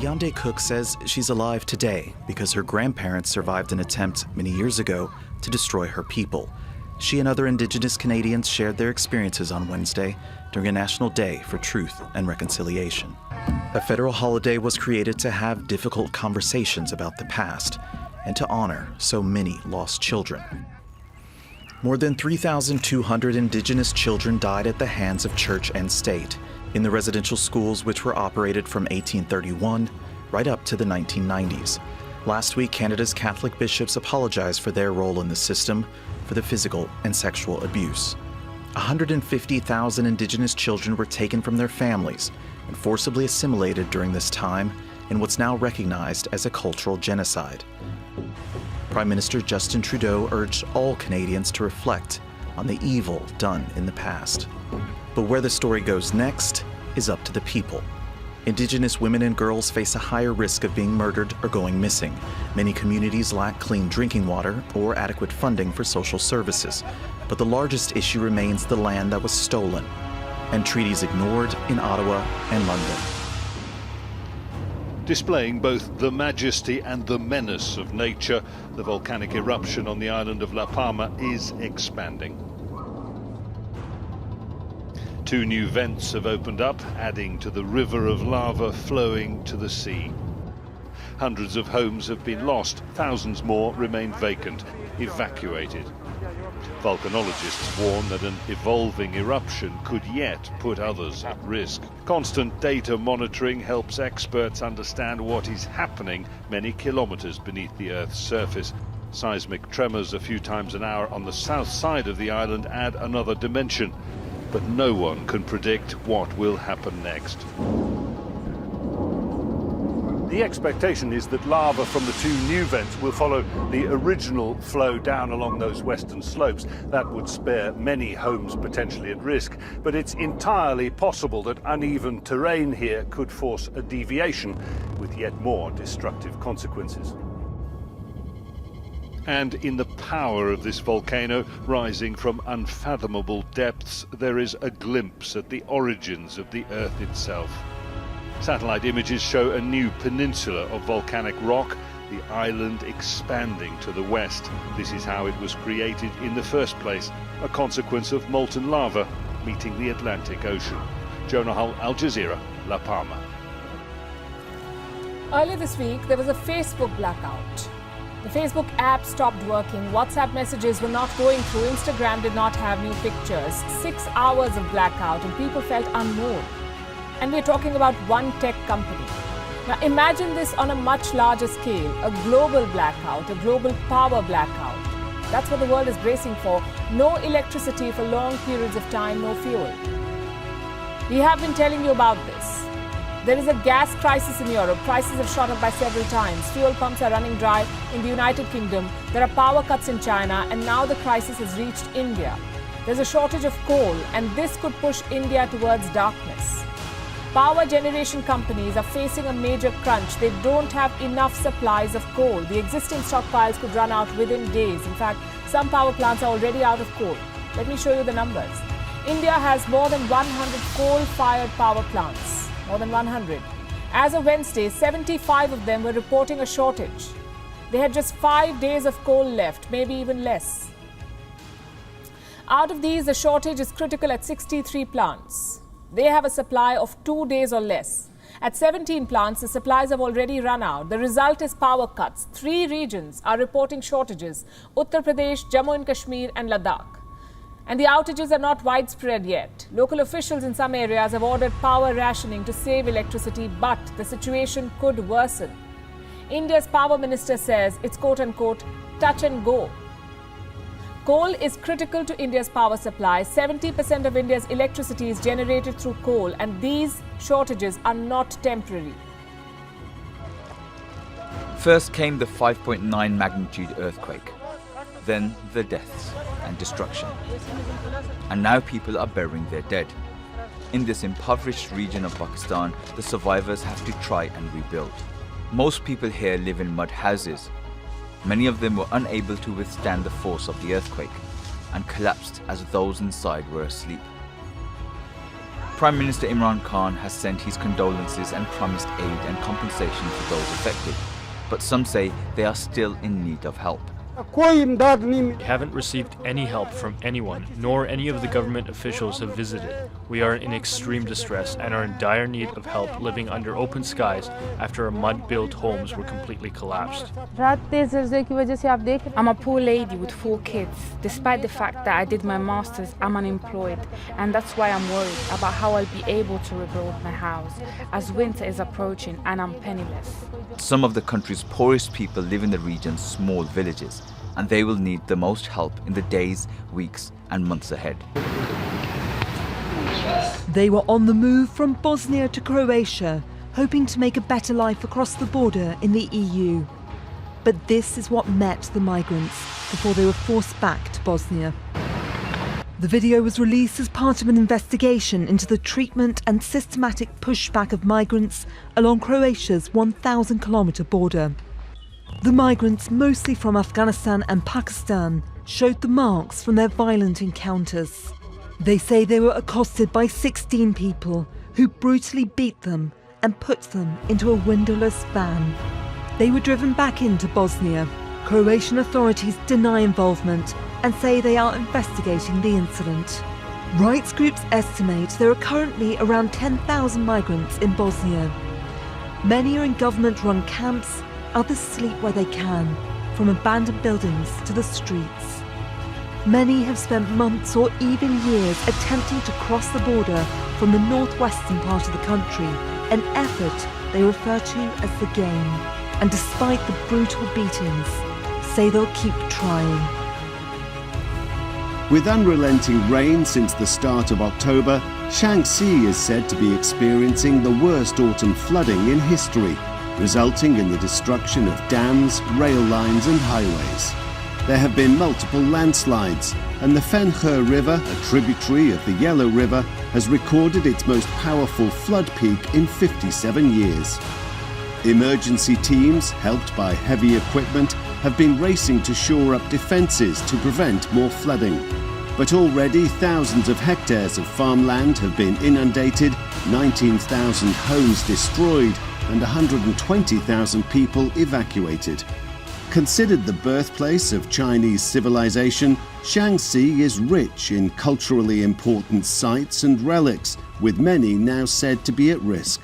Yande Cook says she's alive today because her grandparents survived an attempt many years ago to destroy her people. She and other Indigenous Canadians shared their experiences on Wednesday during a National Day for Truth and Reconciliation. A federal holiday was created to have difficult conversations about the past and to honor so many lost children. More than 3,200 Indigenous children died at the hands of church and state in the residential schools which were operated from 1831 right up to the 1990s. Last week, Canada's Catholic bishops apologized for their role in the system for the physical and sexual abuse. 150,000 Indigenous children were taken from their families and forcibly assimilated during this time in what's now recognized as a cultural genocide. Prime Minister Justin Trudeau urged all Canadians to reflect on the evil done in the past. But where the story goes next is up to the people. Indigenous women and girls face a higher risk of being murdered or going missing. Many communities lack clean drinking water or adequate funding for social services. But the largest issue remains the land that was stolen and treaties ignored in Ottawa and London. Displaying both the majesty and the menace of nature, the volcanic eruption on the island of La Palma is expanding. 2 new vents have opened up, adding to the river of lava flowing to the sea. Hundreds of homes have been lost, thousands more remain vacant, evacuated. Volcanologists warn that an evolving eruption could yet put others at risk. Constant data monitoring helps experts understand what is happening many kilometers beneath the Earth's surface. Seismic tremors a few times an hour on the south side of the island add another dimension. But no one can predict what will happen next. The expectation is that lava from the 2 new vents will follow the original flow down along those western slopes. That would spare many homes potentially at risk, but it's entirely possible that uneven terrain here could force a deviation with yet more destructive consequences. And in the power of this volcano rising from unfathomable depths, there is a glimpse at the origins of the Earth itself. Satellite images show a new peninsula of volcanic rock, the island expanding to the west. This is how it was created in the first place, a consequence of molten lava meeting the Atlantic Ocean. Jonah Hull, Al Jazeera, La Palma. Earlier this week, there was a Facebook blackout. The Facebook app stopped working, WhatsApp messages were not going through, Instagram did not have new pictures. 6 hours of blackout and people felt unmoved. And we're talking about one tech company. Now imagine this on a much larger scale, a global blackout, a global power blackout. That's what the world is bracing for. No electricity for long periods of time, no fuel. We have been telling you about this. There is a gas crisis in Europe. Prices have shot up by several times. Fuel pumps are running dry in the United Kingdom. There are power cuts in China, and now the crisis has reached India. There's a shortage of coal, and this could push India towards darkness. Power generation companies are facing a major crunch. They don't have enough supplies of coal. The existing stockpiles could run out within days. In fact, some power plants are already out of coal. Let me show you the numbers. India has more than 100 coal-fired power plants. More than 100. As of Wednesday, 75 of them were reporting a shortage. They had just 5 days of coal left, maybe even less. Out of these, the shortage is critical at 63 plants. They have a supply of 2 days or less. At 17 plants, the supplies have already run out. The result is power cuts. 3 regions are reporting shortages: Uttar Pradesh, Jammu and Kashmir and Ladakh. And the outages are not widespread yet. Local officials in some areas have ordered power rationing to save electricity, but the situation could worsen. India's power minister says it's quote-unquote touch and go. Coal is critical to India's power supply. 70% of India's electricity is generated through coal, and these shortages are not temporary. First came the 5.9 magnitude earthquake, then the deaths and destruction. And now people are burying their dead. In this impoverished region of Pakistan, the survivors have to try and rebuild. Most people here live in mud houses. Many of them were unable to withstand the force of the earthquake and collapsed as those inside were asleep. Prime Minister Imran Khan has sent his condolences and promised aid and compensation for those affected, but some say they are still in need of help. We haven't received any help from anyone, nor any of the government officials have visited. We are in extreme distress and are in dire need of help living under open skies after our mud-built homes were completely collapsed. I'm a poor lady with 4 kids. Despite the fact that I did my master's, I'm unemployed, and that's why I'm worried about how I'll be able to rebuild my house as winter is approaching and I'm penniless. Some of the country's poorest people live in the region's small villages, and they will need the most help in the days, weeks and months ahead. They were on the move from Bosnia to Croatia, hoping to make a better life across the border in the EU. But this is what met the migrants before they were forced back to Bosnia. The video was released as part of an investigation into the treatment and systematic pushback of migrants along Croatia's 1,000-kilometre border. The migrants, mostly from Afghanistan and Pakistan, showed the marks from their violent encounters. They say they were accosted by 16 people who brutally beat them and put them into a windowless van. They were driven back into Bosnia. Croatian authorities deny involvement and say they are investigating the incident. Rights groups estimate there are currently around 10,000 migrants in Bosnia. Many are in government-run camps, others sleep where they can, from abandoned buildings to the streets. Many have spent months or even years attempting to cross the border from the northwestern part of the country, an effort they refer to as the game. And despite the brutal beatings, say they'll keep trying. With unrelenting rain since the start of October, SHANXI is said to be experiencing the worst autumn flooding in history, resulting in the destruction of dams, rail lines and highways. There have been multiple landslides, and the Fenhe River, a tributary of the Yellow River, has recorded its most powerful flood peak in 57 years. Emergency teams, helped by heavy equipment, have been racing to shore up defences to prevent more flooding. But already thousands of hectares of farmland have been inundated, 19,000 homes destroyed, and 120,000 people evacuated. Considered the birthplace of Chinese civilization, SHANXI is rich in culturally important sites and relics, with many now said to be at risk.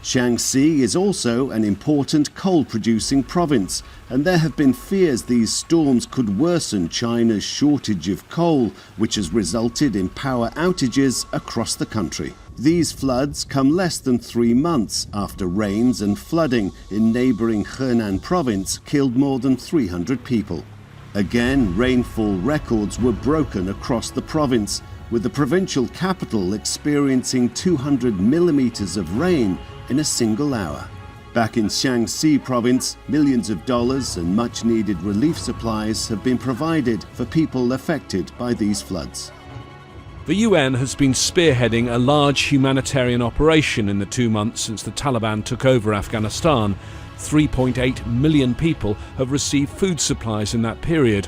SHANXI is also an important coal-producing province, and there have been fears these storms could worsen China's shortage of coal, which has resulted in power outages across the country. These floods come less than 3 months after rains and flooding in neighbouring Henan province killed more than 300 people. Again, rainfall records were broken across the province, with the provincial capital experiencing 200 millimetres of rain in a single hour. Back in SHANXI province, millions of dollars and much-needed relief supplies have been provided for people affected by these floods. The UN has been spearheading a large humanitarian operation in the 2 months since the Taliban took over Afghanistan. 3.8 million people have received food supplies in that period.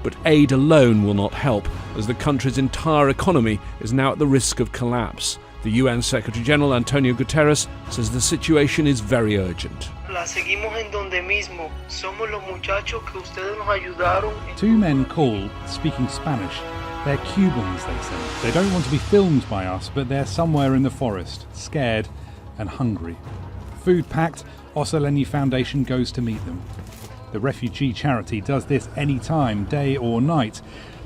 But aid alone will not help, as the country's entire economy is now at the risk of collapse. The UN Secretary-General Antonio Guterres says the situation is very urgent. 2 men call, speaking Spanish. They're Cubans, they say. They don't want to be filmed by us, but they're somewhere in the forest, scared and hungry. Food packed, Osoleni Foundation goes to meet them. The refugee charity does this any time, day or night.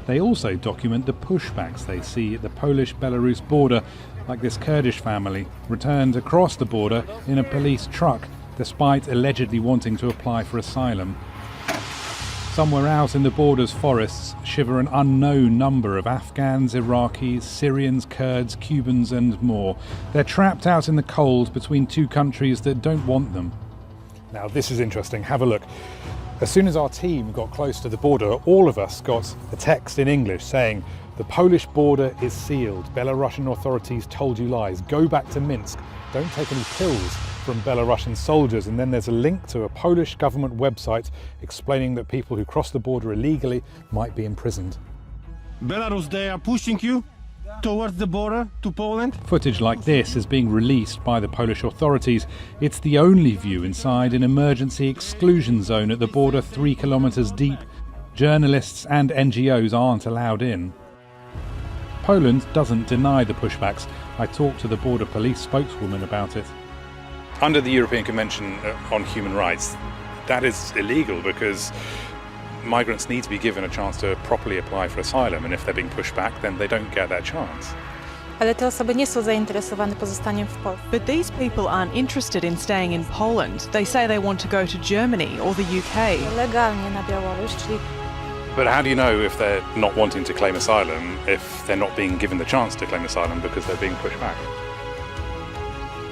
They also document the pushbacks they see at the Polish-Belarus border, like this Kurdish family, returned across the border in a police truck, despite allegedly wanting to apply for asylum. Somewhere out in the border's forests shiver an unknown number of Afghans, Iraqis, Syrians, Kurds, Cubans and more. They're trapped out in the cold between 2 countries that don't want them. Now this is interesting, have a look. As soon as our team got close to the border, all of us got a text in English saying, "The Polish border is sealed. Belarusian authorities told you lies. Go back to Minsk. Don't take any pills from Belarusian soldiers." And then there's a link to a Polish government website explaining that people who cross the border illegally might be imprisoned. Belarus, they are pushing you? towards the border to Poland. Footage like this is being released by the Polish authorities. It's the only view inside an emergency exclusion zone at the border 3 kilometres deep. Journalists and NGOs aren't allowed in. Poland doesn't deny the pushbacks. I talked to the border police spokeswoman about it. Under the European Convention on Human Rights, that is illegal because migrants need to be given a chance to properly apply for asylum, and if they're being pushed back, then they don't get that chance. Ale te osoby nie są zainteresowane pozostaniem w Polsce. But these people aren't interested in staying in Poland. They say they want to go to Germany or the UK. Legalnie na Białoruś, czyli But how do you know if they're not wanting to claim asylum if they're not being given the chance to claim asylum because they're being pushed back?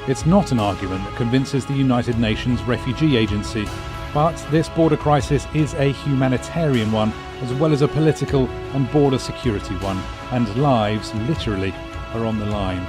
It's not an argument that convinces the United Nations Refugee Agency, but this border crisis is a humanitarian one as well as a political and border security one, and lives literally are on the line.